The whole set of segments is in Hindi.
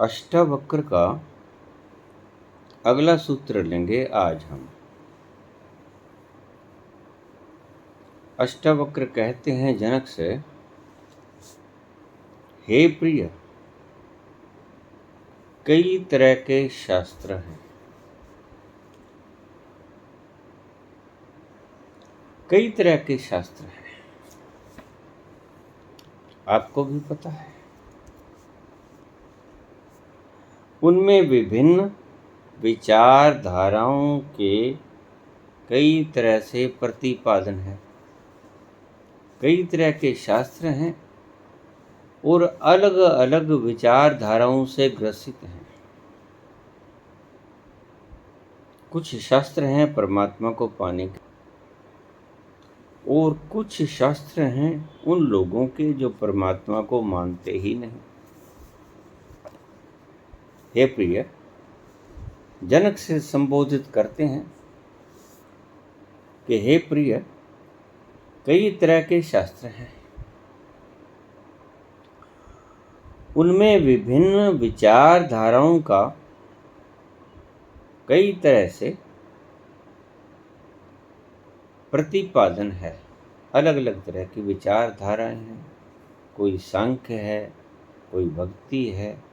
अष्टावक्र का अगला सूत्र लेंगे आज हम। अष्टावक्र कहते हैं जनक से, हे प्रिय, कई तरह के शास्त्र हैं, कई तरह के शास्त्र हैं, आपको भी पता है। उनमें विभिन्न विचारधाराओं के कई तरह से प्रतिपादन है, कई तरह के शास्त्र हैं और अलग अलग विचारधाराओं से ग्रसित हैं। कुछ शास्त्र हैं परमात्मा को पाने के, और कुछ शास्त्र हैं उन लोगों के जो परमात्मा को मानते ही नहीं। हे प्रिय, जनक से संबोधित करते हैं कि हे प्रिय, कई तरह के शास्त्र हैं, उनमें विभिन्न विचारधाराओं का कई तरह से प्रतिपादन है। अलग अलग तरह की विचारधाराएं हैं। कोई सांख्य है, कोई भक्ति है,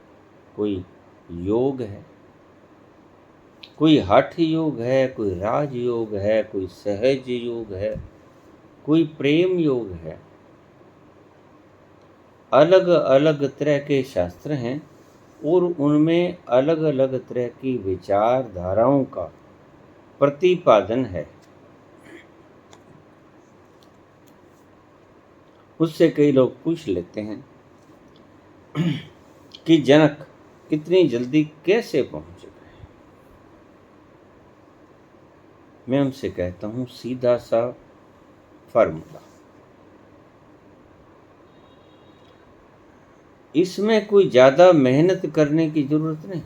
कोई योग है, कोई हठ योग है, कोई राज योग है, कोई सहज योग है, कोई प्रेम योग है। अलग अलग तरह के शास्त्र हैं और उनमें अलग अलग तरह की विचारधाराओं का प्रतिपादन है। उससे कई लोग पूछ लेते हैं कि जनक इतनी जल्दी कैसे पहुंच गए। मैं उनसे कहता हूं, सीधा सा फॉर्मूला, इसमें कोई ज्यादा मेहनत करने की जरूरत नहीं।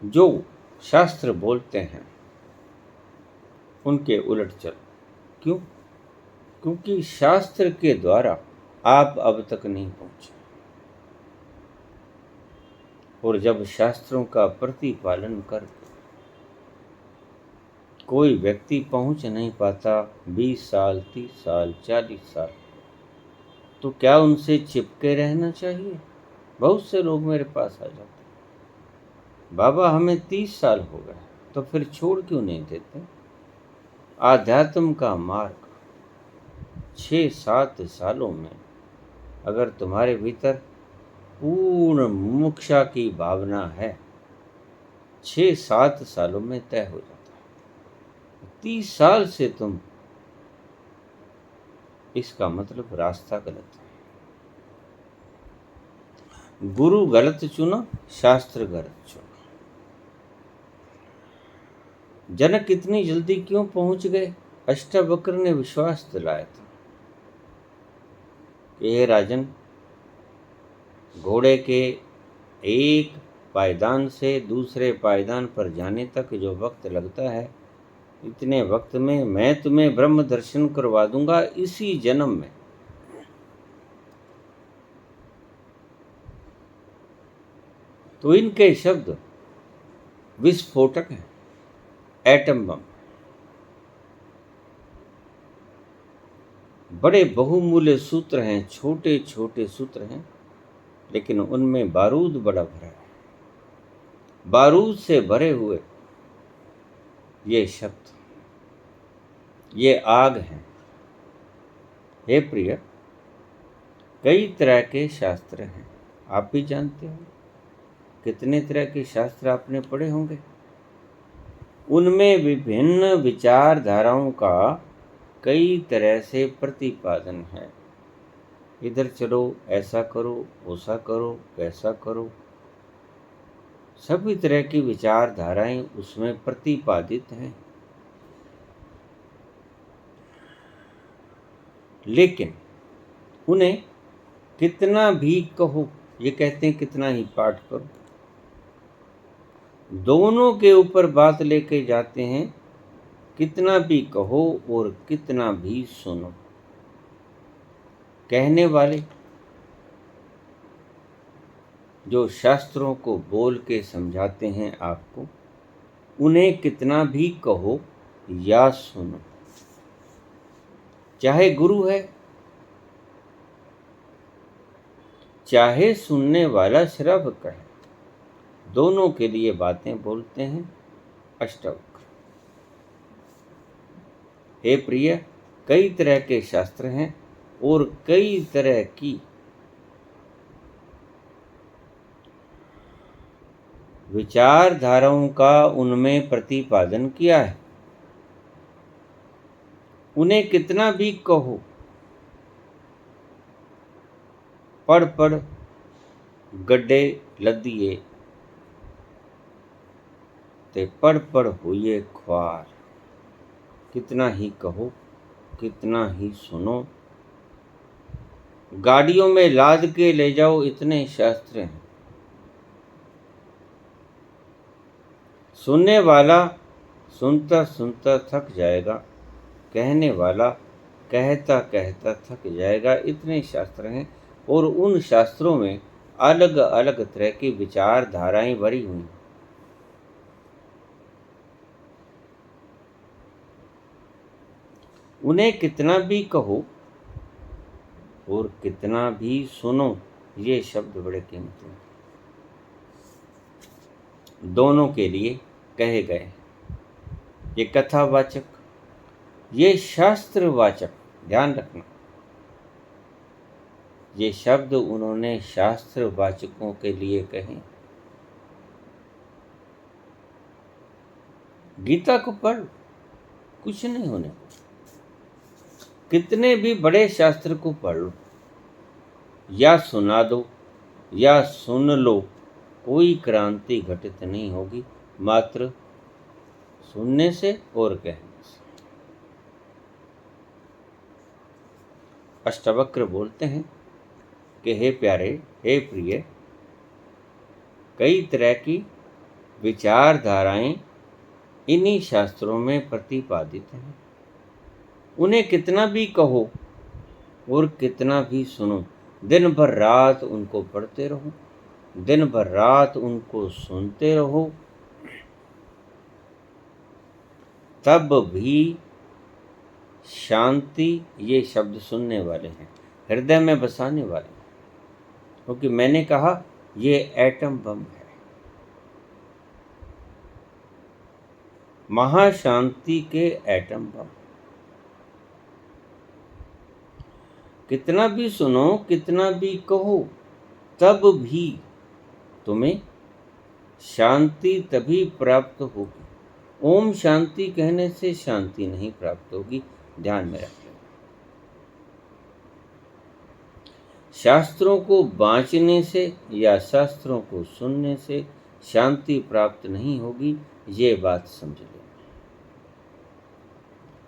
जो शास्त्र बोलते हैं उनके उलट चलो। क्यों? क्योंकि शास्त्र के द्वारा आप अब तक नहीं पहुंचे, और जब शास्त्रों का प्रतिपालन कर कोई व्यक्ति पहुंच नहीं पाता 20 साल, 30 साल, 40 साल, तो क्या उनसे चिपके रहना चाहिए? बहुत से लोग मेरे पास आ जाते, बाबा हमें 30 साल हो गए, तो फिर छोड़ क्यों नहीं देते? आध्यात्म का मार्ग 6-7 सालों में अगर तुम्हारे भीतर पूर्ण मुमुक्षा की भावना है, 6-7 सालों में तय हो जाता है। 30 साल से तुम, इसका मतलब रास्ता गलत है। गुरु गलत चुना, शास्त्र गलत चुना। जनक इतनी जल्दी क्यों पहुंच गए? अष्टावक्र ने विश्वास दिलाया था कि हे राजन, घोड़े के एक पायदान से दूसरे पायदान पर जाने तक जो वक्त लगता है, इतने वक्त में मैं तुम्हें ब्रह्म दर्शन करवा दूंगा इसी जन्म में। तो इनके शब्द विस्फोटक हैं, एटम बम। बड़े बहुमूल्य सूत्र हैं, छोटे छोटे सूत्र हैं, लेकिन उनमें बारूद बड़ा भरा है। बारूद से भरे हुए ये शब्द, ये आग है। हे प्रिय, कई तरह के शास्त्र हैं, आप भी जानते हो। कितने तरह के शास्त्र आपने पढ़े होंगे। उनमें विभिन्न विचारधाराओं का कई तरह से प्रतिपादन है। इधर चलो, ऐसा करो, वैसा करो, कैसा करो, सभी तरह की विचारधाराएं उसमें प्रतिपादित हैं। लेकिन उन्हें कितना भी कहो, ये कहते हैं कितना ही पाठ करो, दोनों के ऊपर बात लेके जाते हैं। कितना भी कहो और कितना भी सुनो, कहने वाले जो शास्त्रों को बोल के समझाते हैं आपको, उन्हें कितना भी कहो या सुनो, चाहे गुरु है चाहे सुनने वाला श्रवक है, दोनों के लिए बातें बोलते हैं अष्टावक्र। हे प्रिय, कई तरह के शास्त्र हैं और कई तरह की विचारधाराओं का उनमें प्रतिपादन किया है। उन्हें कितना भी कहो, पढ़ पढ़ गड्ढे लदिए ते पढ़ पढ़ हुए ख्वार। कितना ही कहो, कितना ही सुनो, गाड़ियों में लाद के ले जाओ, इतने शास्त्र हैं। सुनने वाला सुनता सुनता थक जाएगा, कहने वाला कहता कहता थक जाएगा, इतने शास्त्र हैं। और उन शास्त्रों में अलग अलग तरह की विचारधाराएं भरी हुई। उन्हें कितना भी कहो और कितना भी सुनो, ये शब्द बड़े कीमती हैं, दोनों के लिए कहे गए। ये कथावाचक, ये शास्त्रवाचक, ध्यान रखना, ये शब्द उन्होंने शास्त्रवाचकों के लिए कहे। गीता को पढ़, कुछ नहीं होने को। कितने भी बड़े शास्त्र को पढ़ लो या सुना दो या सुन लो, कोई क्रांति घटित नहीं होगी, मात्र सुनने से और कहने से। अष्टावक्र बोलते हैं कि हे प्यारे, हे प्रिय, कई तरह की विचारधाराएं इन्हीं शास्त्रों में प्रतिपादित हैं। उन्हें कितना भी कहो और कितना भी सुनो, दिन भर रात उनको पढ़ते रहो, दिन भर रात उनको सुनते रहो, तब भी शांति, ये शब्द सुनने वाले हैं, हृदय में बसाने वाले हैं। क्योंकि मैंने कहा ये एटम बम है, महाशांति के एटम बम। कितना भी सुनो, कितना भी कहो, तब भी तुम्हें शांति तभी प्राप्त होगी। ओम शांति कहने से शांति नहीं प्राप्त होगी, ध्यान में रखना। शास्त्रों को बांचने से या शास्त्रों को सुनने से शांति प्राप्त नहीं होगी, ये बात समझ लेना।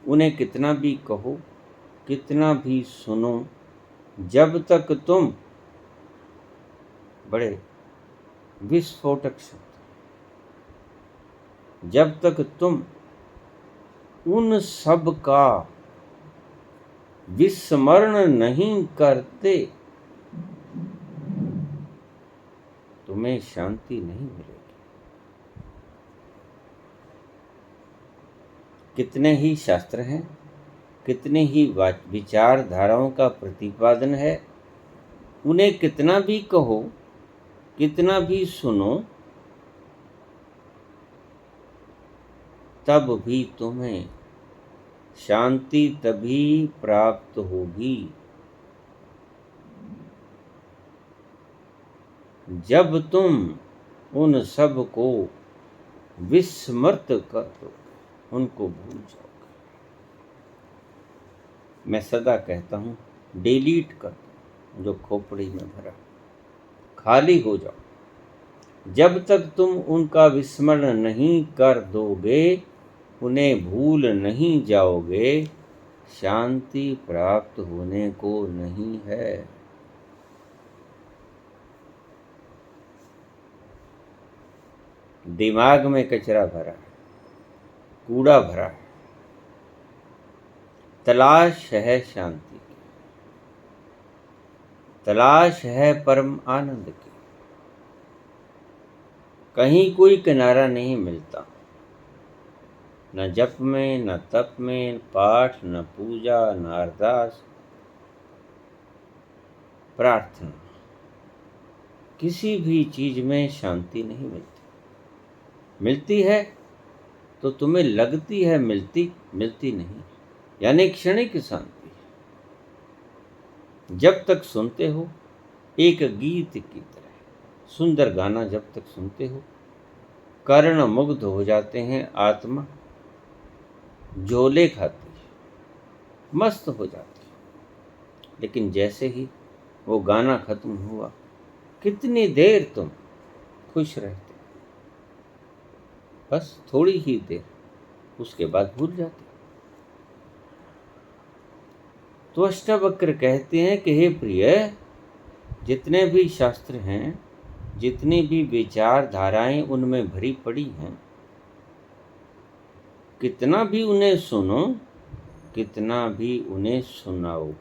उन्हें कितना भी कहो, कितना भी सुनो, जब तक तुम, बड़े विस्फोटक शब्द, जब तक तुम उन सब का विस्मरण नहीं करते, तुम्हें शांति नहीं मिलेगी। कितने ही शास्त्र हैं, कितने ही विचारधाराओं का प्रतिपादन है, उन्हें कितना भी कहो, कितना भी सुनो, तब भी तुम्हें शांति तभी प्राप्त होगी जब तुम उन सब को विस्मृत कर दो, उनको भूल जाओगे। मैं सदा कहता हूँ, डिलीट कर दो जो खोपड़ी में भरा, खाली हो जाओ। जब तक तुम उनका विस्मरण नहीं कर दोगे, उन्हें भूल नहीं जाओगे, शांति प्राप्त होने को नहीं है। दिमाग में कचरा भरा है, कूड़ा भरा है, तलाश है शांति की, तलाश है परम आनंद की। कहीं कोई किनारा नहीं मिलता, न जप में, न तप में, पाठ, न पूजा, न अरदास, प्रार्थना, किसी भी चीज में शांति नहीं मिलती। मिलती है तो तुम्हें लगती है मिलती, मिलती नहीं, यानी क्षणिक शांति। जब तक सुनते हो एक गीत की तरह, सुंदर गाना जब तक सुनते हो, कर्ण मुग्ध हो जाते हैं, आत्मा झोले खाती है, मस्त हो जाती है। लेकिन जैसे ही वो गाना खत्म हुआ, कितनी देर तुम खुश रहते, बस थोड़ी ही देर, उसके बाद भूल जाते। तो अष्टावक्र कहते हैं कि हे प्रिय, जितने भी शास्त्र हैं, जितनी भी विचारधाराएं उनमें भरी पड़ी हैं, कितना भी उन्हें सुनो, कितना भी उन्हें सुनाओ,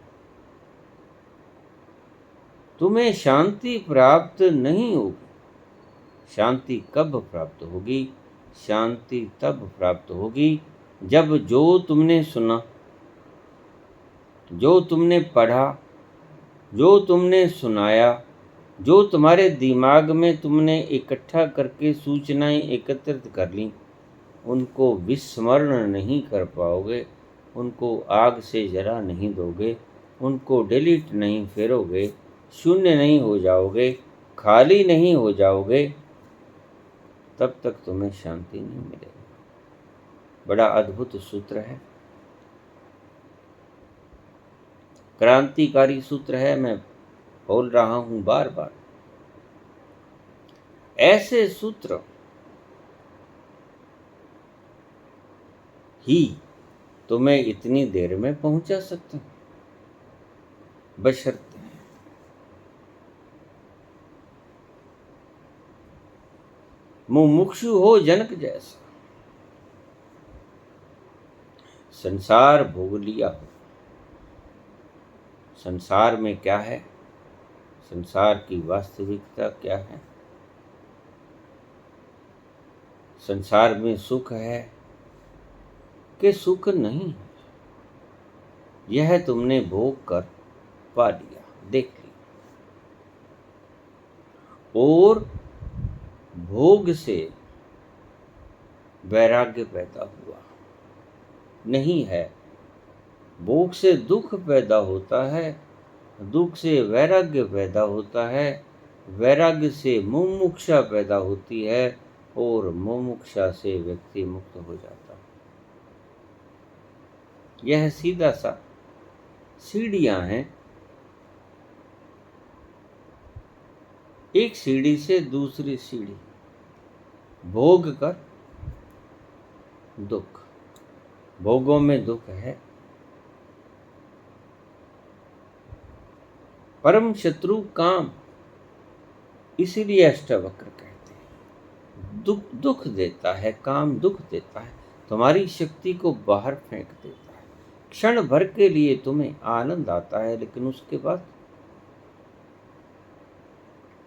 तुम्हें शांति प्राप्त नहीं होगी। शांति कब प्राप्त होगी? शांति तब प्राप्त होगी जब जो तुमने सुना, जो तुमने पढ़ा, जो तुमने सुनाया, जो तुम्हारे दिमाग में तुमने इकट्ठा करके सूचनाएं एकत्रित कर ली, उनको विस्मरण नहीं कर पाओगे, उनको आग से जला नहीं दोगे, उनको डिलीट नहीं फेरोगे, शून्य नहीं हो जाओगे, खाली नहीं हो जाओगे, तब तक तुम्हें शांति नहीं मिलेगी। बड़ा अद्भुत सूत्र है, क्रांतिकारी सूत्र है, मैं बोल रहा हूं बार बार। ऐसे सूत्र ही तुम्हें इतनी देर में पहुंचा सकते हैं, बशर्ते मुमुक्षु हो जनक जैसा, संसार भोग लिया हो। संसार में क्या है? संसार की वास्तविकता क्या है? संसार में सुख है कि सुख नहीं है, यह तुमने भोग कर पा लिया, देख लिया। और भोग से वैराग्य पैदा हुआ नहीं है, भोग से दुख पैदा होता है, दुख से वैराग्य पैदा होता है, वैराग्य से मुमुक्षा पैदा होती है, और मुमुक्षा से व्यक्ति मुक्त हो जाता है। यह सीधा सा सीढ़ियां हैं, एक सीढ़ी से दूसरी सीढ़ी, भोग कर दुख, भोगों में दुख है। परम शत्रु काम, इसीलिए अष्टावक्र कहते हैं दुख दुख देता है, काम दुख देता है, तुम्हारी शक्ति को बाहर फेंक देता है। क्षण भर के लिए तुम्हें आनंद आता है, लेकिन उसके बाद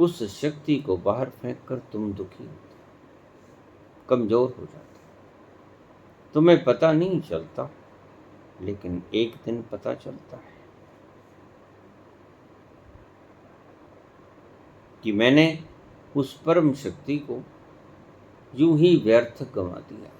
उस शक्ति को बाहर फेंक कर तुम दुखी होते, कमजोर हो जाते, तुम्हें पता नहीं चलता, लेकिन एक दिन पता चलता है कि मैंने उस परम शक्ति को यूं ही व्यर्थ गंवा दिया।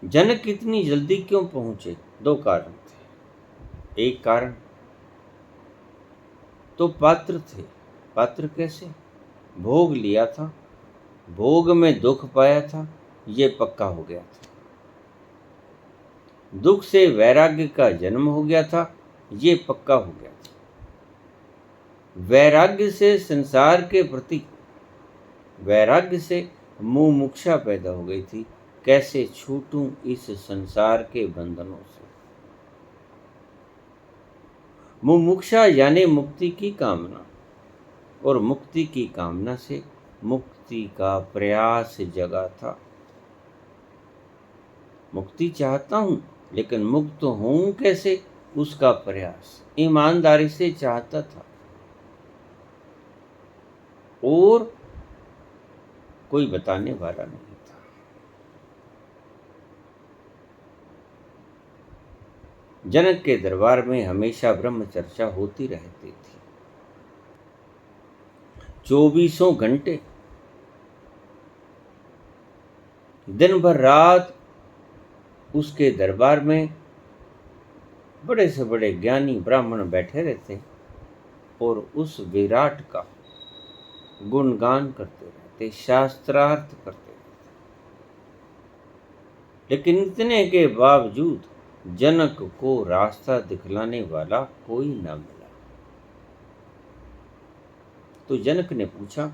जनक इतनी जल्दी क्यों पहुंचे? दो कारण थे। एक कारण तो पात्र थे। पात्र कैसे? भोग लिया था, भोग में दुख पाया था, ये पक्का हो गया था। दुख से वैराग्य का जन्म हो गया था, ये पक्का हो गया था। वैराग्य से संसार के प्रति, वैराग्य से मुमुक्षा पैदा हो गई थी, कैसे छूटूं इस संसार के बंधनों से। मुमुक्षा यानी मुक्ति की कामना, और मुक्ति की कामना से मुक्ति का प्रयास जगा था। मुक्ति चाहता हूं, लेकिन मुक्त हूं कैसे, उसका प्रयास ईमानदारी से चाहता था और कोई बताने वाला नहीं था। जनक के दरबार में हमेशा ब्रह्म चर्चा होती रहती थी। 24 घंटे, दिन भर रात उसके दरबार में बड़े से बड़े ज्ञानी ब्राह्मण बैठे रहते और उस विराट का गुणगान करते रहते, शास्त्रार्थ करते रहते। लेकिन इतने के बावजूद जनक को रास्ता दिखलाने वाला कोई न मिला। तो जनक ने पूछा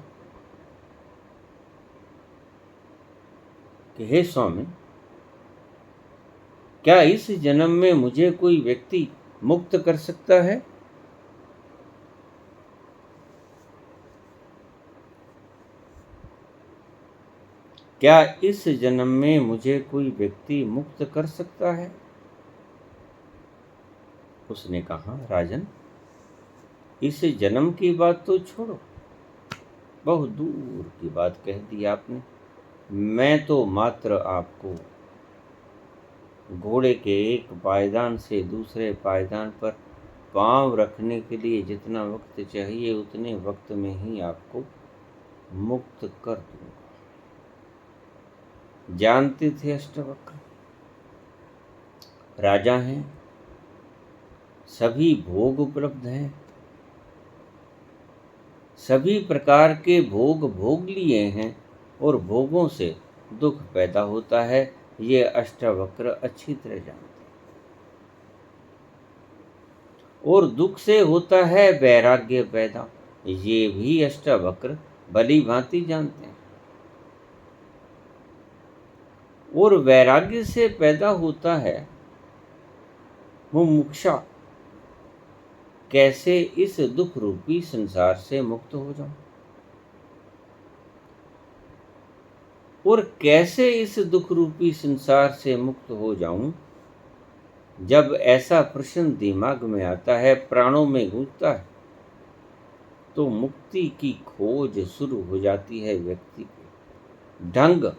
कि हे स्वामी, क्या इस जन्म में मुझे कोई व्यक्ति मुक्त कर सकता है? क्या इस जन्म में मुझे कोई व्यक्ति मुक्त कर सकता है? उसने कहा, राजन, इस जन्म की बात तो छोड़ो, बहुत दूर की बात कह दी आपने। मैं तो मात्र आपको घोड़े के एक पायदान से दूसरे पायदान पर पांव रखने के लिए जितना वक्त चाहिए उतने वक्त में ही आपको मुक्त कर दूंगा। जानते थे अष्टवक्र राजा हैं, सभी भोग उपलब्ध हैं, सभी प्रकार के भोग भोग लिए हैं और भोगों से दुख पैदा होता है, ये अष्टवक्र अच्छी तरह जानते हैं। और दुख से होता है वैराग्य पैदा, ये भी अष्टवक्र भली भांति जानते हैं। और वैराग्य से पैदा होता है मुमुक्षा, कैसे इस दुख रूपी संसार से मुक्त हो जाऊं और कैसे इस दुख रूपी संसार से मुक्त हो जाऊं। जब ऐसा प्रश्न दिमाग में आता है, प्राणों में गूंजता है, तो मुक्ति की खोज शुरू हो जाती है। व्यक्ति को ढंग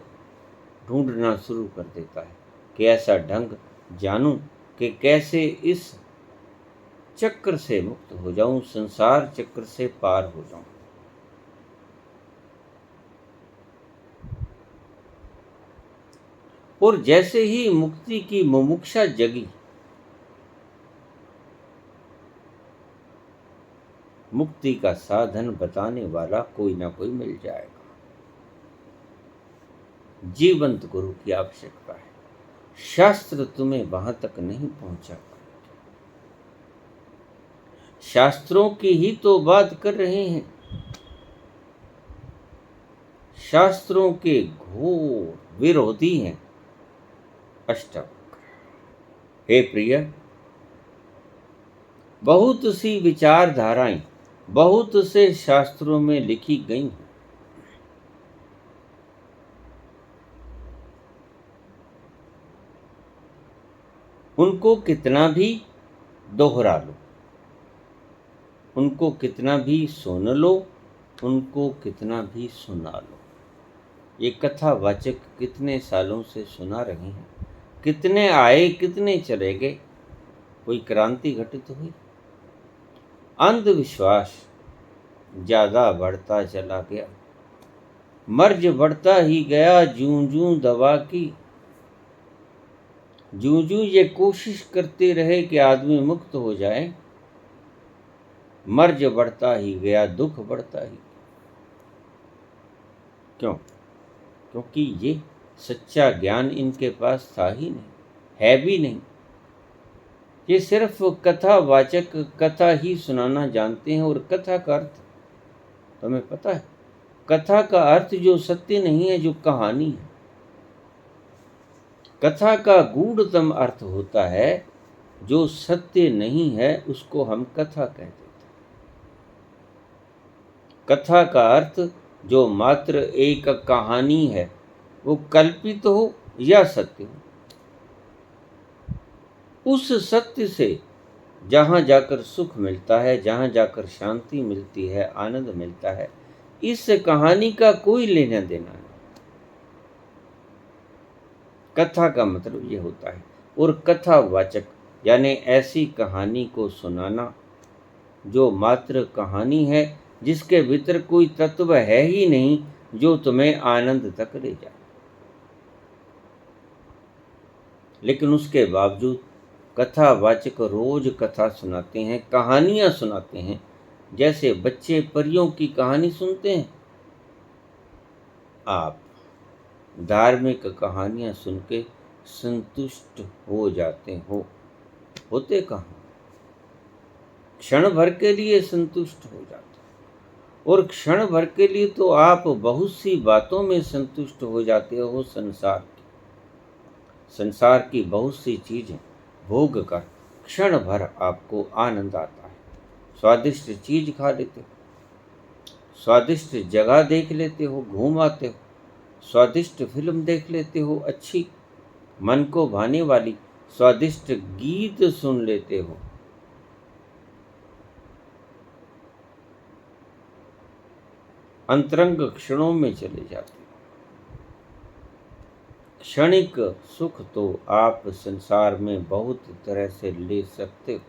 ढूंढना शुरू कर देता है कि ऐसा ढंग जानूं कि कैसे इस चक्र से मुक्त हो जाऊं, संसार चक्र से पार हो जाऊं। और जैसे ही मुक्ति की मुमुक्षा जगी, मुक्ति का साधन बताने वाला कोई ना कोई मिल जाएगा। जीवंत गुरु की आवश्यकता है। शास्त्र तुम्हें वहां तक नहीं पहुंचा पाएंगे। शास्त्रों की ही तो बात कर रहे हैं। शास्त्रों के घोर विरोधी हैं अष्टवक्र। हे प्रिय, बहुत सी विचारधाराएं बहुत से शास्त्रों में लिखी गई हैं। उनको कितना भी दोहरा लो, उनको कितना भी सुन लो, उनको कितना भी सुना लो, ये कथावाचक कितने सालों से सुना रहे हैं। कितने आए, कितने चले गए, कोई क्रांति घटित हुई? अंधविश्वास ज्यादा बढ़ता चला गया, मर्ज बढ़ता ही गया। जूं जूं दवा की, जूं जूं ये कोशिश करते रहे कि आदमी मुक्त हो जाए, मर्ज बढ़ता ही गया, दुख बढ़ता ही। क्यों? क्योंकि ये सच्चा ज्ञान इनके पास था ही नहीं, है भी नहीं। ये सिर्फ कथावाचक कथा ही सुनाना जानते हैं। और कथा का अर्थ तुम्हें पता है? कथा का अर्थ जो सत्य नहीं है, जो कहानी है। कथा का गूढ़तम अर्थ होता है जो सत्य नहीं है, उसको हम कथा कहते हैं। कथा का अर्थ जो मात्र एक कहानी है, वो कल्पित हो या सत्य हो, उस सत्य से जहाँ जाकर सुख मिलता है, जहाँ जाकर शांति मिलती है, आनंद मिलता है, इस कहानी का कोई लेना देना नहीं। कथा का मतलब ये होता है। और कथावाचक यानी ऐसी कहानी को सुनाना जो मात्र कहानी है, जिसके भीतर कोई तत्व है ही नहीं जो तुम्हें आनंद तक ले जाए, लेकिन उसके बावजूद कथावाचक रोज कथा सुनाते हैं, कहानियां सुनाते हैं। जैसे बच्चे परियों की कहानी सुनते हैं, आप धार्मिक कहानियां सुन के संतुष्ट हो जाते हो। होते कहाँ, क्षण भर के लिए संतुष्ट हो जाते हो। और क्षण भर के लिए तो आप बहुत सी बातों में संतुष्ट हो जाते हो। संसार की बहुत सी चीजें भोग कर क्षण भर आपको आनंद आता है। स्वादिष्ट चीज खा लेते हो, स्वादिष्ट जगह देख लेते हो, घूम आते हो, स्वादिष्ट फिल्म देख लेते हो, अच्छी मन को भाने वाली स्वादिष्ट गीत सुन लेते हो। अंतरंग क्षणों में चले जाते हो। क्षणिक सुख तो आप संसार में बहुत तरह से ले सकते हो,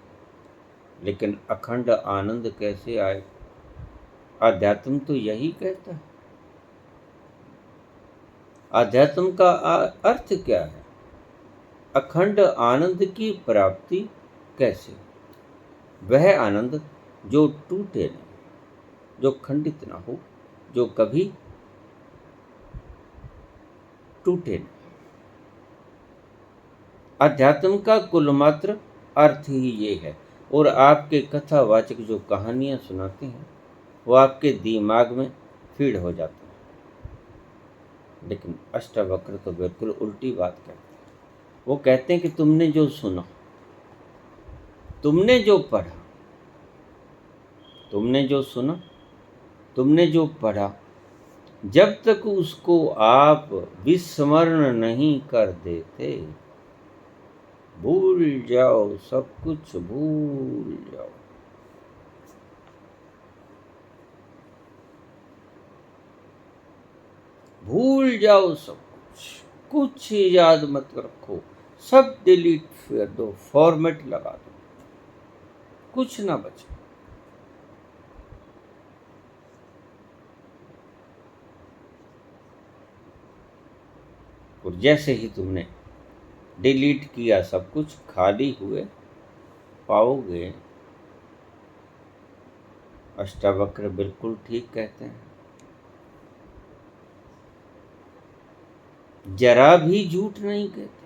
लेकिन अखंड आनंद कैसे आए? आध्यात्म तो यही कहता है। आध्यात्म का अर्थ क्या है? अखंड आनंद की प्राप्ति कैसे? वह आनंद जो टूटे नहीं, जो खंडित ना हो, जो कभी टूटे नहीं। अध्यात्म का कुल मात्र अर्थ ही ये है। और आपके कथावाचक जो कहानियां सुनाते हैं वो आपके दिमाग में फीड हो जाते हैं। लेकिन अष्टावक्र तो बिल्कुल उल्टी बात कहते हैं। वो कहते हैं कि तुमने जो सुना, तुमने जो पढ़ा, तुमने जो सुना, तुमने जो पढ़ा, जब तक उसको आप विस्मरण नहीं कर देते, भूल जाओ, सब कुछ भूल जाओ। भूल जाओ सब कुछ याद मत रखो, सब डिलीट कर दो, फॉर्मेट लगा दो, कुछ ना बचे। और जैसे ही तुमने डिलीट किया सब कुछ, खाली हुए पाओगे। अष्टावक्र बिल्कुल ठीक कहते हैं। जरा भी झूठ नहीं कहते।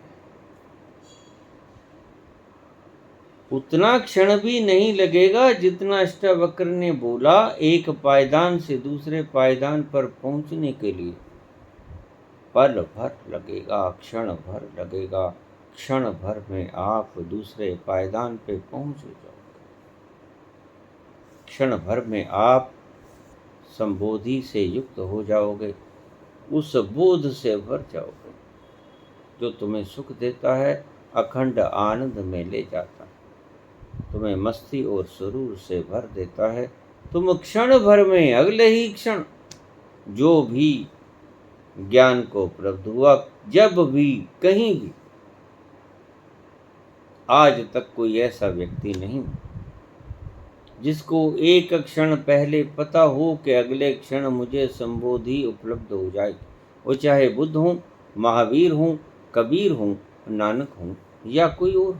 उतना क्षण भी नहीं लगेगा जितना अष्टावक्र ने बोला। एक पायदान से दूसरे पायदान पर पहुंचने के लिए पल भर लगेगा, क्षण भर लगेगा। क्षण भर में आप दूसरे पायदान पे पहुंच जाओगे। क्षण भर में आप संबोधि से युक्त हो जाओगे, उस बोध से भर जाओगे जो तुम्हें सुख देता है, अखंड आनंद में ले जाता है, तुम्हें मस्ती और सुरूर से भर देता है। तुम क्षण भर में, अगले ही क्षण, जो भी ज्ञान को उपलब्ध हुआ, जब भी, कहीं भी, आज तक कोई ऐसा व्यक्ति नहीं जिसको एक क्षण पहले पता हो कि अगले क्षण मुझे संबोधि उपलब्ध हो जाए। वो चाहे बुद्ध हो, महावीर हो, कबीर हो, नानक हो या कोई और।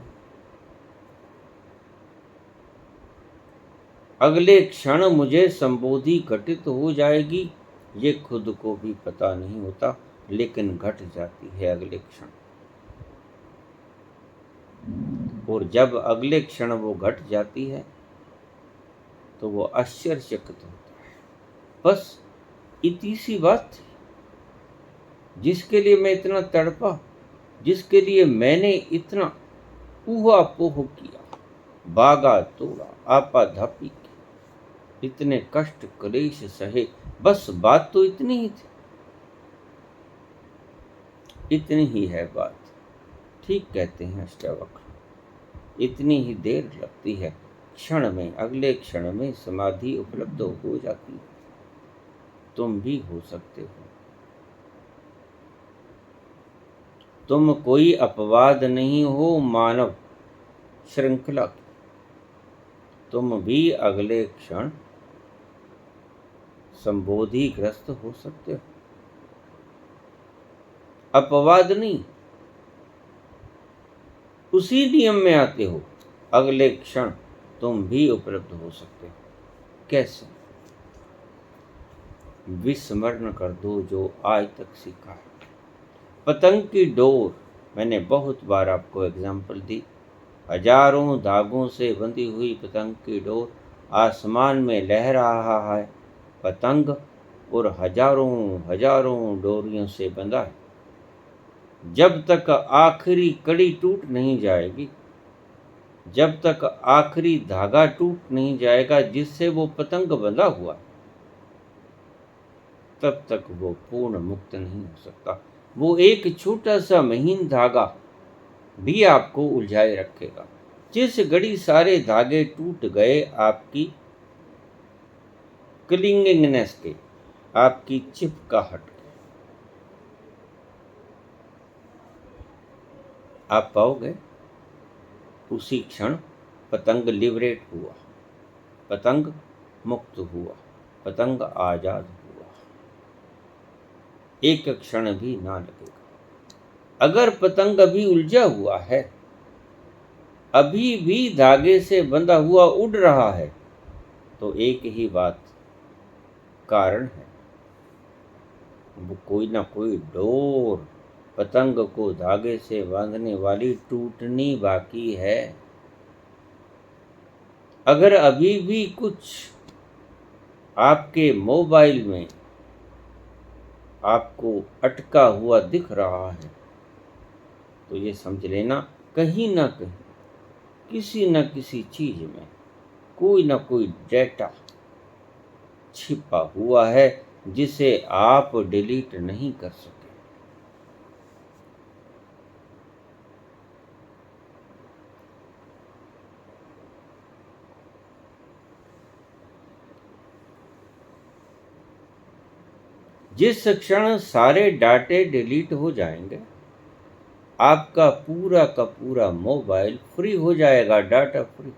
अगले क्षण मुझे संबोधि घटित हो जाएगी, ये खुद को भी पता नहीं होता, लेकिन घट जाती है अगले क्षण। और जब अगले क्षण वो घट जाती है तो वो आश्चर्यचकित होता है। बस इतनी सी बात थी, जिसके लिए मैं इतना तड़पा, जिसके लिए मैंने इतना ऊहापोह किया, बागा तोड़ा, आपाधापी की, इतने कष्ट क्लेश सहे, बस बात तो इतनी ही थी। इतनी ही है बात। ठीक कहते हैं अष्टावक्र। इतनी ही देर लगती है, क्षण में, अगले क्षण में समाधि उपलब्ध हो जाती है। तुम भी हो सकते हो। तुम कोई अपवाद नहीं हो मानव श्रृंखला की। तुम भी अगले क्षण संबोधिग्रस्त हो सकते हो। अपवाद नहीं, उसी नियम में आते हो। अगले क्षण तुम भी उपलब्ध हो सकते हो। कैसे? विस्मरण कर दो जो आज तक सीखा है। पतंग की डोर, मैंने बहुत बार आपको एग्जाम्पल दी। हजारों धागों से बंधी हुई पतंग की डोर आसमान में लहरा रहा है। पतंग और हजारों हजारों डोरियों से बंधा है। जब तक आखिरी कड़ी टूट नहीं जाएगी, जब तक आखिरी धागा टूट नहीं जाएगा जिससे वो पतंग बंधा हुआ, तब तक वो पूर्ण मुक्त नहीं हो सकता। वो एक छोटा सा महीन धागा भी आपको उलझाए रखेगा। जिस घड़ी सारे धागे टूट गए, आपकी क्लिंगिंगनेस के, आपकी चिपकाहट के, आप पाओगे उसी क्षण पतंग लिबरेट हुआ, पतंग मुक्त हुआ, पतंग आजाद हुआ। एक क्षण भी ना लगेगा। अगर पतंग अभी उलझा हुआ है, अभी भी धागे से बंधा हुआ उड़ रहा है, तो एक ही बात कारण है, वो कोई ना कोई डोर पतंग को धागे से बांधने वाली टूटनी बाकी है। अगर अभी भी कुछ आपके मोबाइल में आपको अटका हुआ दिख रहा है, तो ये समझ लेना कहीं ना कहीं, किसी न किसी चीज में कोई ना कोई डेटा छिपा हुआ है जिसे आप डिलीट नहीं कर सके। जिस क्षण सारे डाटे डिलीट हो जाएंगे, आपका पूरा का पूरा मोबाइल फ्री हो जाएगा, डाटा फ्री।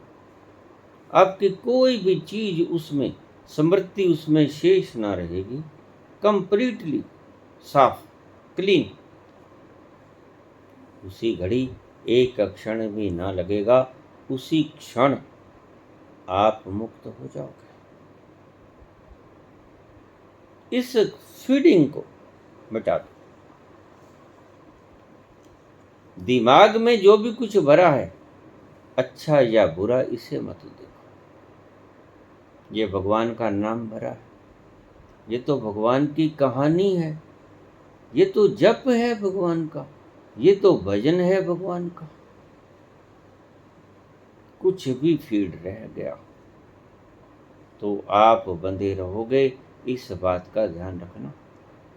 आपकी कोई भी चीज उसमें, स्मृति उसमें शेष ना रहेगी, कंप्लीटली साफ, क्लीन। उसी घड़ी एक क्षण भी ना लगेगा, उसी क्षण आप मुक्त हो जाओगे। इस फीडिंग को मिटा दो। दिमाग में जो भी कुछ भरा है, अच्छा या बुरा, इसे मत देखो। ये भगवान का नाम भरा है, ये तो भगवान की कहानी है, ये तो जप है भगवान का, ये तो भजन है भगवान का। कुछ भी फीड रह गया तो आप बंधे रहोगे। इस बात का ध्यान रखना।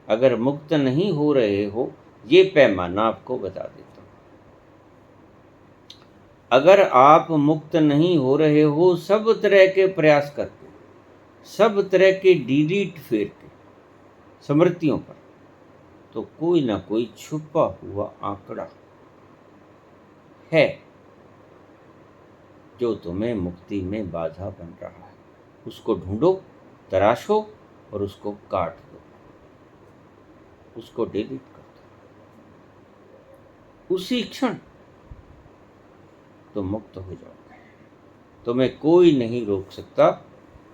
अगर मुक्त नहीं हो रहे हो, ये पैमाना आपको बता देता हूं। अगर आप मुक्त नहीं हो रहे हो, सब तरह के प्रयास करके, सब तरह के डिलीट फेर के स्मृतियों पर, तो कोई ना कोई छुपा हुआ आंकड़ा है जो तुम्हें मुक्ति में बाधा बन रहा है। उसको ढूंढो, तराशो और उसको काट दो, उसको डिलीट कर दो। उसी क्षण तुम मुक्त हो जाओगे। तुम्हें कोई नहीं रोक सकता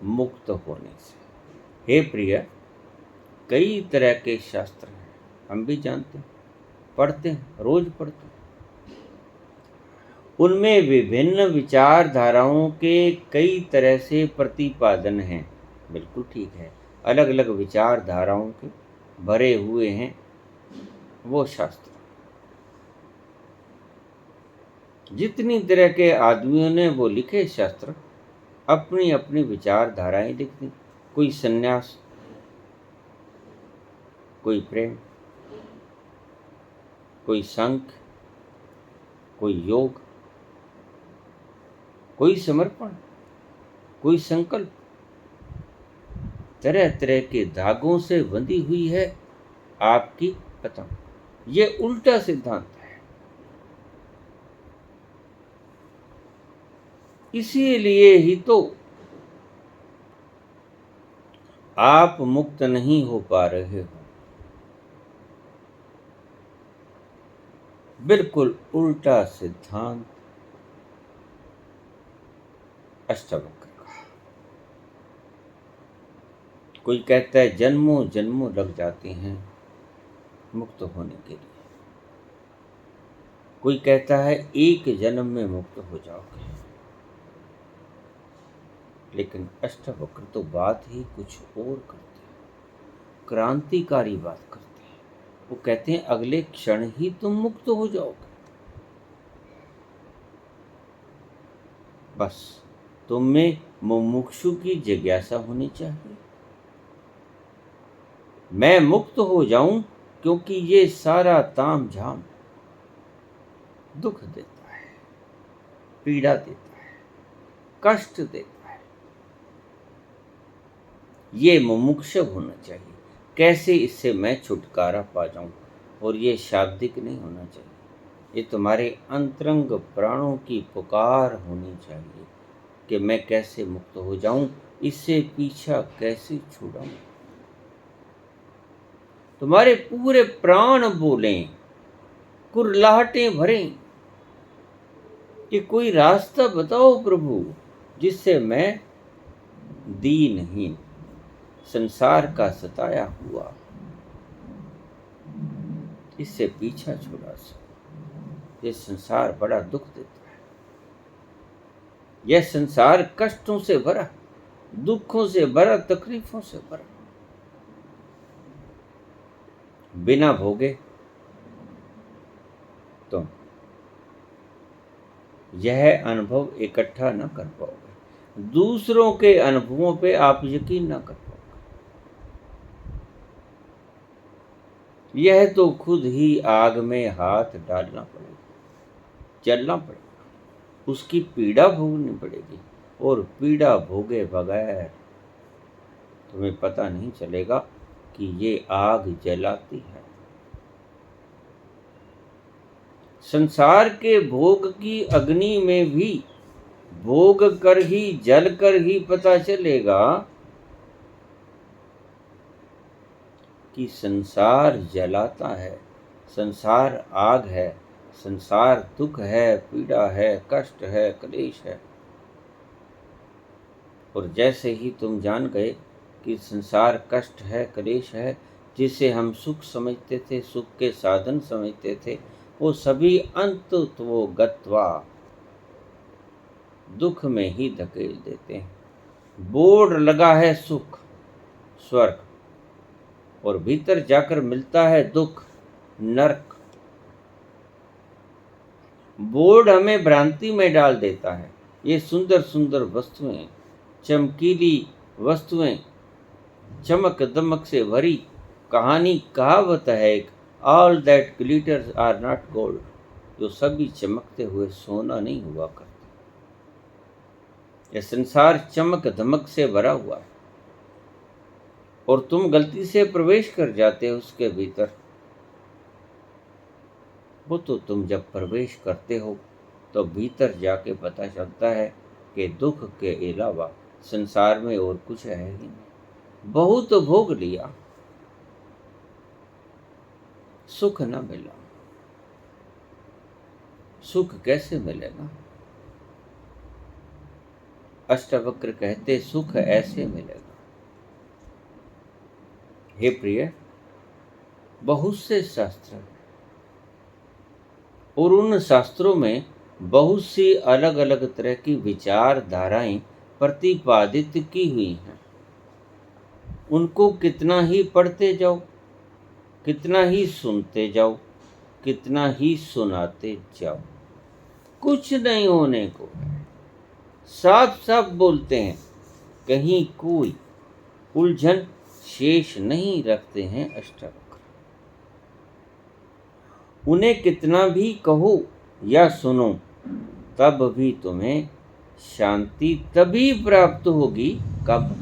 मुक्त होने से। हे प्रिय, कई तरह के शास्त्र हैं, हम भी जानते हैं, पढ़ते हैं, रोज पढ़ते हैं। उनमें विभिन्न विचारधाराओं के कई तरह से प्रतिपादन हैं। बिल्कुल ठीक है, अलग अलग विचारधाराओं के भरे हुए हैं वो शास्त्र। जितनी तरह के आदमियों ने वो लिखे शास्त्र, अपनी अपनी विचारधाराएं लिख दी। कोई सन्यास, कोई प्रेम, कोई संख्य, कोई योग, कोई समर्पण, कोई संकल्प, तरह तरह के धागों से बंधी हुई है आपकी पतंग। ये उल्टा सिद्धांत है। इसीलिए ही तो आप मुक्त नहीं हो पा रहे हो। बिल्कुल उल्टा सिद्धांत अष्टवक्र का। कोई कहता है जन्मों जन्मों लग जाते हैं मुक्त होने के लिए, कोई कहता है एक जन्म में मुक्त हो जाओगे। लेकिन अष्टवक्र तो बात ही कुछ और करते हैं, क्रांतिकारी बात करते हैं। वो कहते हैं अगले क्षण ही तुम मुक्त हो जाओगे। बस तुम में मुमुक्षु की जिज्ञासा होनी चाहिए। मैं मुक्त हो जाऊं, क्योंकि ये सारा ताम झाम दुख देता है, पीड़ा देता है, कष्ट देता है। ये मुमुक्ष होना चाहिए। कैसे इससे मैं छुटकारा पा जाऊं। और ये शाब्दिक नहीं होना चाहिए, ये तुम्हारे अंतरंग प्राणों की पुकार होनी चाहिए कि मैं कैसे मुक्त हो जाऊं, इससे पीछा कैसे छुड़ाऊं। तुम्हारे पूरे प्राण बोलें, कुर्लाहटें भरें कि कोई रास्ता बताओ प्रभु, जिससे मैं दीनहीन संसार का सताया हुआ इससे पीछा छुड़ा सकूं। ये संसार बड़ा दुख देता है। यह संसार कष्टों से भरा, दुखों से भरा, तकलीफों से भरा। बिना भोगे तुम यह अनुभव इकट्ठा न कर पाओगे। दूसरों के अनुभवों पे आप यकीन न कर पाओगे। यह तो खुद ही आग में हाथ डालना पड़ेगा, चलना पड़ेगा, उसकी पीड़ा भोगनी पड़ेगी। और पीड़ा भोगे बगैर तुम्हें पता नहीं चलेगा कि ये आग जलाती है। संसार के भोग की अग्नि में भी भोग कर ही, जल कर ही पता चलेगा कि संसार जलाता है, संसार आग है, संसार दुख है, पीड़ा है, कष्ट है, क्लेश है। और जैसे ही तुम जान गए कि संसार कष्ट है, क्लेश है, जिसे हम सुख समझते थे, सुख के साधन समझते थे, वो सभी अंत तो गत्वा दुख में ही धकेल देते हैं। बोर्ड लगा है सुख, स्वर्ग, और भीतर जाकर मिलता है दुख, नरक। बोर्ड हमें भ्रांति में डाल देता है। ये सुंदर सुंदर वस्तुएं, चमकीली वस्तुएं, चमक दमक से भरी कहानी, कहावत है एक, all that glitters are not gold. जो सभी चमकते हुए सोना नहीं हुआ करते। यह संसार चमक धमक से भरा हुआ है और तुम गलती से प्रवेश कर जाते हो उसके भीतर। वो तो तुम जब प्रवेश करते हो तो भीतर जाके पता चलता है कि दुख के अलावा संसार में और कुछ है ही नहीं। बहुत भोग लिया, सुख न मिला। सुख कैसे मिलेगा? अष्टवक्र कहते सुख ऐसे मिलेगा। हे प्रिय, बहुत से शास्त्र हैं और उन शास्त्रों में बहुत सी अलग अलग तरह की विचारधाराएं प्रतिपादित की हुई हैं। उनको कितना ही पढ़ते जाओ, कितना ही सुनते जाओ, कितना ही सुनाते जाओ, कुछ नहीं होने को है। साफ साफ बोलते हैं, कहीं कोई उलझन शेष नहीं रखते हैं अष्टवक्र। उन्हें कितना भी कहो या सुनो, तब भी तुम्हें शांति तभी प्राप्त होगी कब?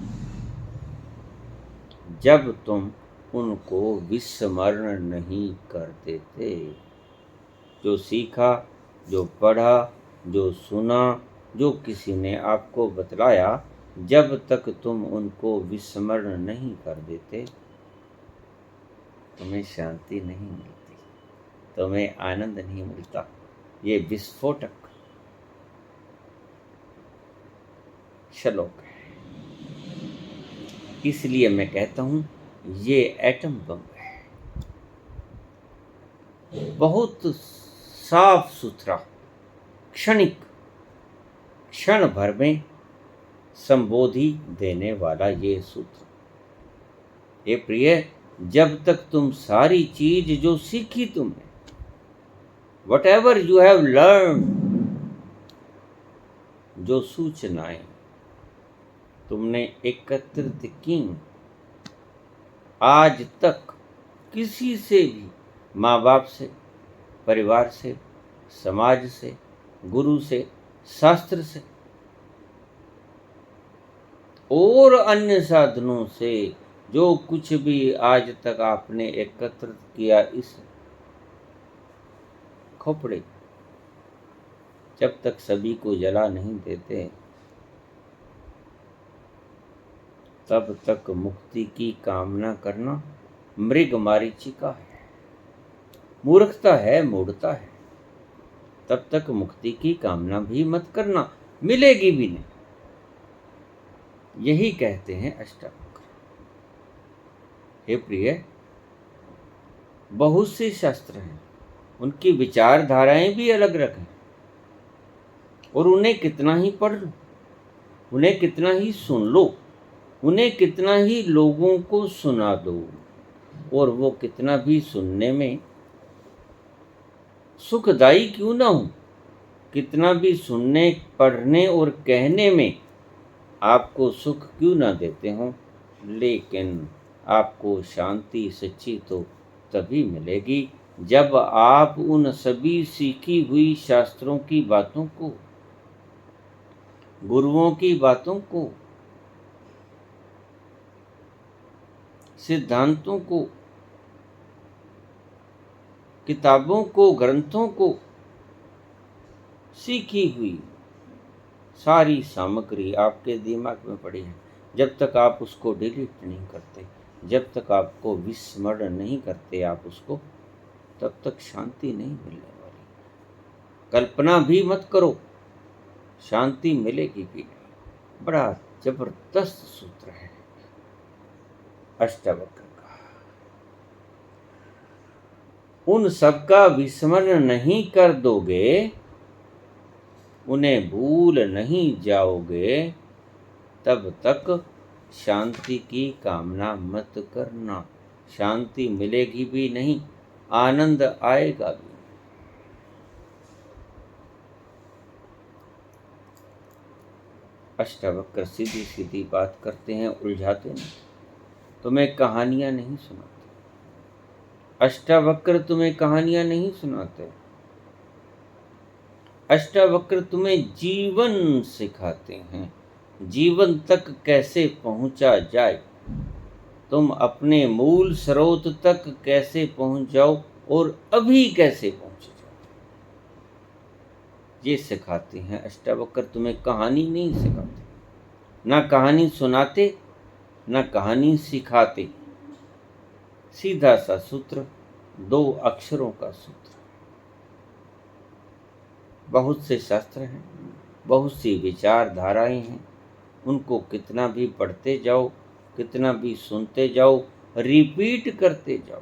जब तुम उनको विस्मरण नहीं कर देते। जो सीखा, जो पढ़ा, जो सुना, जो किसी ने आपको बतलाया, जब तक तुम उनको विस्मरण नहीं कर देते, तुम्हें शांति नहीं मिलती, तुम्हें आनंद नहीं मिलता। ये विस्फोटक श्लोक है। इसलिए मैं कहता हूं ये एटम बम है, बहुत साफ सुथरा, क्षणिक, क्षण भर में संबोधि देने वाला ये सूत्र। ये प्रिय, जब तक तुम सारी चीज जो सीखी तुमने, whatever you have learned, जो सूचनाएं तुमने एकत्रित की, आज तक किसी से भी, माँ बाप से, परिवार से, समाज से, गुरु से, शास्त्र से और अन्य साधनों से जो कुछ भी आज तक आपने एकत्रित किया, इस खोपड़े, जब तक सभी को जला नहीं देते, तब तक मुक्ति की कामना करना मृग मारीचिका है, मूर्खता है, मूढ़ता है। तब तक मुक्ति की कामना भी मत करना, मिलेगी भी नहीं। यही कहते हैं अष्टावक्र। हे प्रिय, बहुत से शास्त्र हैं, उनकी विचारधाराएं भी अलग अलग हैं, और उन्हें कितना ही पढ़ लो, उन्हें कितना ही सुन लो, उन्हें कितना ही लोगों को सुना दो, और वो कितना भी सुनने में सुखदायी क्यों ना हो, कितना भी सुनने, पढ़ने और कहने में आपको सुख क्यों ना देते हों, लेकिन आपको शांति सच्ची तो तभी मिलेगी जब आप उन सभी सीखी हुई शास्त्रों की बातों को, गुरुओं की बातों को, सिद्धांतों को, किताबों को, ग्रंथों को, सीखी हुई सारी सामग्री आपके दिमाग में पड़ी है, जब तक आप उसको डिलीट नहीं करते, जब तक आपको विस्मरण नहीं करते आप उसको, तब तक शांति नहीं मिलने वाली। कल्पना भी मत करो, शांति मिलेगी भी नहीं। बड़ा जबरदस्त सूत्र है अष्टावक्र का। उन सबका विस्मरण नहीं कर दोगे, उन्हें भूल नहीं जाओगे, तब तक शांति की कामना मत करना। शांति मिलेगी भी नहीं, आनंद आएगा भी। अष्टावक्र सीधी सीधी बात करते हैं, उलझाते नहीं। तुम्हें कहानियां नहीं सुनाते, अष्टावक्र तुम्हें कहानियां नहीं सुनाते। अष्टावक्र तुम्हें जीवन सिखाते हैं, जीवन तक कैसे पहुंचा जाए, तुम अपने मूल स्रोत तक कैसे पहुंच जाओ और अभी कैसे पहुंच जाओ, ये सिखाते हैं अष्टावक्र। तुम्हें कहानी नहीं सिखाते, ना कहानी सुनाते, ना कहानी सिखाते। सीधा सा सूत्र, 2 अक्षरों का सूत्र। बहुत से शास्त्र हैं, बहुत सी विचारधाराएं हैं, उनको कितना भी पढ़ते जाओ, कितना भी सुनते जाओ, रिपीट करते जाओ,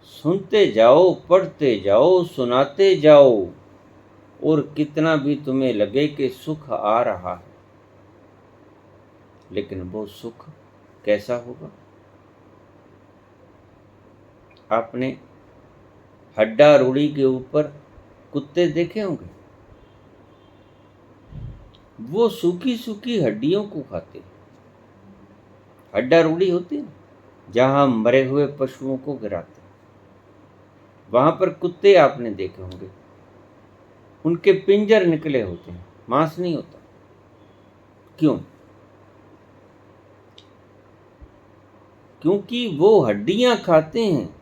सुनते जाओ, पढ़ते जाओ, सुनाते जाओ, और कितना भी तुम्हें लगे कि सुख आ रहा है, लेकिन वो सुख कैसा होगा? आपने हड्डा रूढ़ी के ऊपर कुत्ते देखे होंगे, वो सूखी सूखी हड्डियों को खाते। हड्डा रूढ़ी होती है, जहां मरे हुए पशुओं को गिराते, वहां पर कुत्ते आपने देखे होंगे, उनके पिंजर निकले होते हैं, मांस नहीं होता। क्यों? क्योंकि वो हड्डियां खाते हैं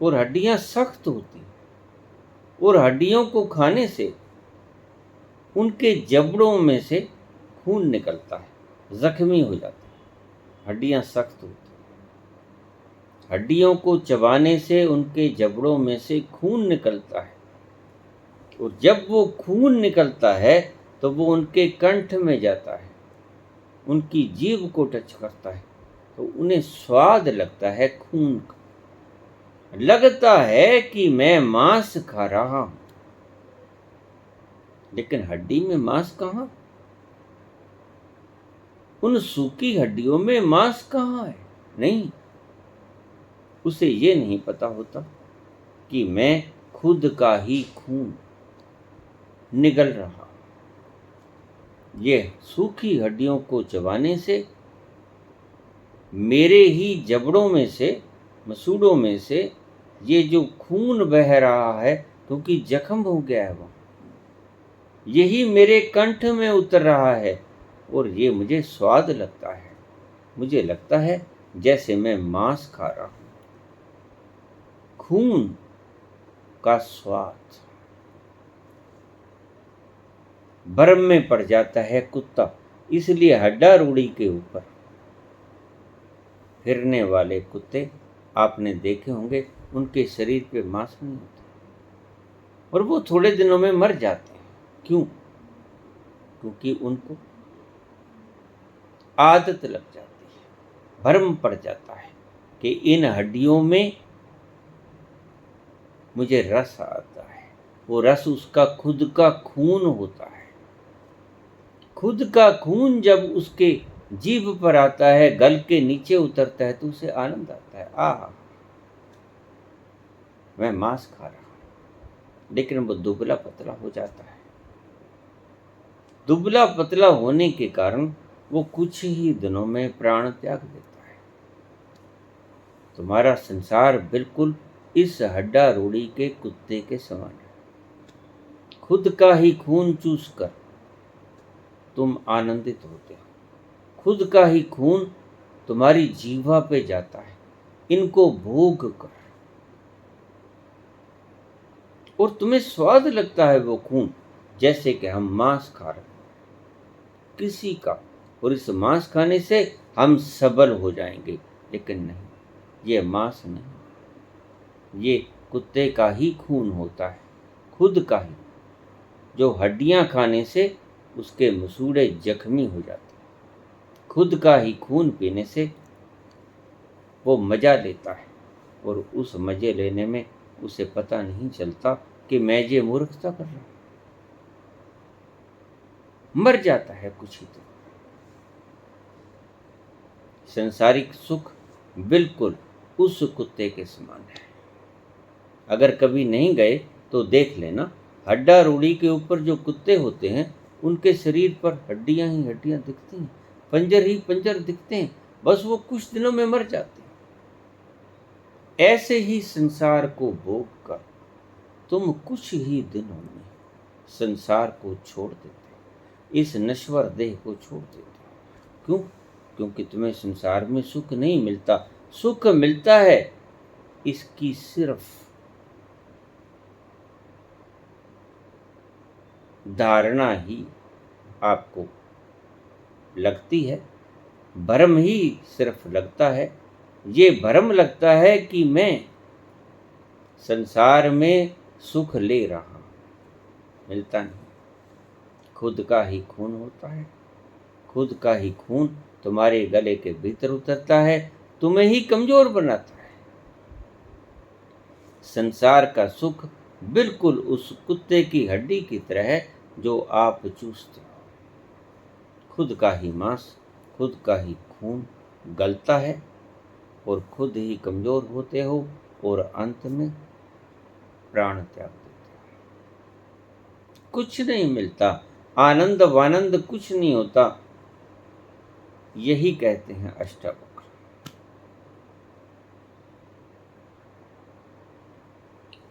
और हड्डियां सख्त होती हैं, और हड्डियों को खाने से उनके जबड़ों में से खून निकलता है, जख्मी हो जाते हैं, हड्डियां सख्त होती हैं। हड्डियों को चबाने से उनके जबड़ों में से खून निकलता है, और जब वो खून निकलता है तो वो उनके कंठ में जाता है, उनकी जीभ को टच करता है, तो उन्हें स्वाद लगता है खून का। लगता है कि मैं मांस खा रहा हूं, लेकिन हड्डी में मांस कहां? उन सूखी हड्डियों में मांस कहां है? नहीं, उसे ये नहीं पता होता कि मैं खुद का ही खून निगल रहा। ये सूखी हड्डियों को चबाने से मेरे ही जबड़ों में से, मसूड़ों में से ये जो खून बह रहा है, क्योंकि जख्म हो गया है वो, यही मेरे कंठ में उतर रहा है, और ये मुझे स्वाद लगता है। मुझे लगता है जैसे मैं मांस खा रहा हूं। खून का स्वाद। भ्रम में पड़ जाता है कुत्ता, इसलिए हड्डा रूढ़ी के ऊपर फिरने वाले कुत्ते आपने देखे होंगे, उनके शरीर पे मांस नहीं होता, और वो थोड़े दिनों में मर जाते हैं। क्यों? क्योंकि उनको आदत लग जाती है, भ्रम पड़ जाता है कि इन हड्डियों में मुझे रस आता है। वो रस उसका खुद का खून होता है। खुद का खून जब उसके जीभ पर आता है, गल के नीचे उतरता है, तो उसे आनंद आता है, आहा, मैं मांस खा रहा हूं। लेकिन वो दुबला पतला हो जाता है। दुबला पतला होने के कारण वो कुछ ही दिनों में प्राण त्याग देता है। तुम्हारा संसार बिल्कुल इस हड्डा रोड़ी के कुत्ते के समान है। खुद का ही खून चूस कर तुम आनंदित होते हो। खुद का ही खून तुम्हारी जीवा पे जाता है, इनको भोग कर, और तुम्हें स्वाद लगता है वो खून, जैसे कि हम मांस खा रहे हैं किसी का, और इस मांस खाने से हम सबल हो जाएंगे। लेकिन नहीं, ये मांस नहीं, ये कुत्ते का ही खून होता है, खुद का ही, जो हड्डियां खाने से उसके मसूड़े जख्मी हो जाते हैं। खुद का ही खून पीने से वो मजा लेता है, और उस मजे लेने में उसे पता नहीं चलता कि मैं ये मूर्खता कर रहा हूं। मर जाता है कुछ ही तो। संसारिक सुख बिल्कुल उस कुत्ते के समान है। अगर कभी नहीं गए तो देख लेना, हड्डा रूढ़ी के ऊपर जो कुत्ते होते हैं, उनके शरीर पर हड्डियां ही हड्डियां दिखती हैं, पंजर ही पंजर दिखते हैं, बस वो कुछ दिनों में मर जाते हैं। ऐसे ही संसार को भोग कर तुम कुछ ही दिनों में संसार को छोड़ देते हो, इस नश्वर देह को छोड़ देते हो। क्यों? क्योंकि तुम्हें संसार में सुख नहीं मिलता। सुख मिलता है इसकी सिर्फ धारणा ही आपको लगती है, भ्रम ही सिर्फ लगता है। ये भ्रम लगता है कि मैं संसार में सुख ले रहा हूं, मिलता नहीं। खुद का ही खून होता है, खुद का ही खून तुम्हारे गले के भीतर उतरता है, तुम्हें ही कमजोर बनाता है। संसार का सुख बिल्कुल उस कुत्ते की हड्डी की तरह है जो आप चूसते हो। खुद का ही मांस, खुद का ही खून गलता है, और खुद ही कमजोर होते हो, और अंत में प्राण त्याग देते हो। कुछ नहीं मिलता, आनंद वानंद कुछ नहीं होता। यही कहते हैं अष्टावक्र।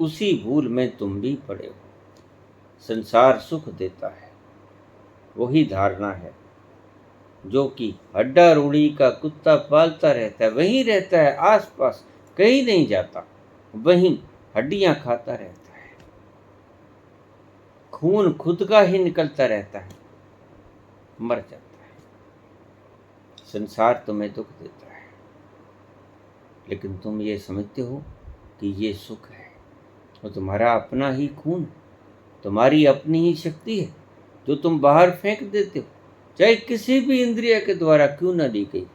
उसी भूल में तुम भी पड़े हो। संसार सुख देता है, वही धारणा है जो कि हड्डा रूढ़ी का कुत्ता पालता रहता है, वहीं रहता है आसपास, कहीं नहीं जाता, वहीं हड्डियां खाता रहता है, खून खुद का ही निकलता रहता है, मर जाता है। संसार तुम्हें दुख देता है, लेकिन तुम ये समझते हो कि ये सुख है, और तुम्हारा अपना ही खून, तुम्हारी अपनी ही शक्ति है जो तुम बाहर फेंक देते हो, चाहे किसी भी इंद्रिय के द्वारा क्यों न ली गई।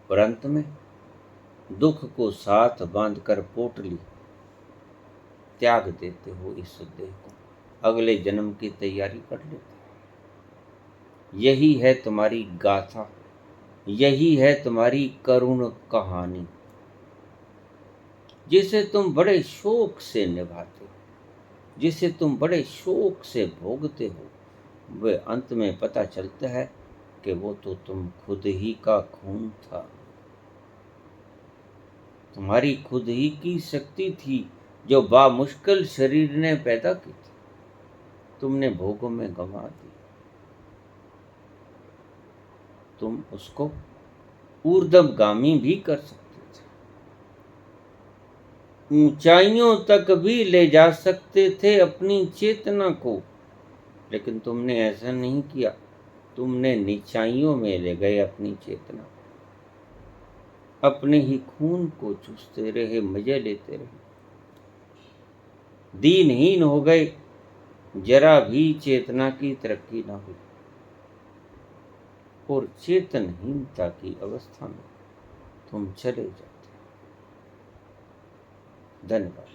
और अंत में दुख को साथ बांधकर पोटली त्याग देते हो इस देह को, अगले जन्म की तैयारी कर लेते हो। यही है तुम्हारी गाथा, यही है तुम्हारी करुण कहानी, जिसे तुम बड़े शोक से निभाते हो, जिसे तुम बड़े शोक से भोगते हो। वह अंत में पता चलता है कि वो तो तुम खुद ही का खून था, तुम्हारी खुद ही की शक्ति थी जो बामुश्किल शरीर ने पैदा की थी, तुमने भोगों में गंवा दी। तुम उसको ऊर्ध्वगामी भी कर सकते थे, ऊंचाइयों तक भी ले जा सकते थे अपनी चेतना को, लेकिन तुमने ऐसा नहीं किया। तुमने नीचाइयों में ले गए अपनी चेतना, अपने ही खून को चूसते रहे, मजे लेते रहे, दीनहीन हो गए, जरा भी चेतना की तरक्की ना हुई, और चेतनहीनता की अवस्था में तुम चले जाते। धन्यवाद।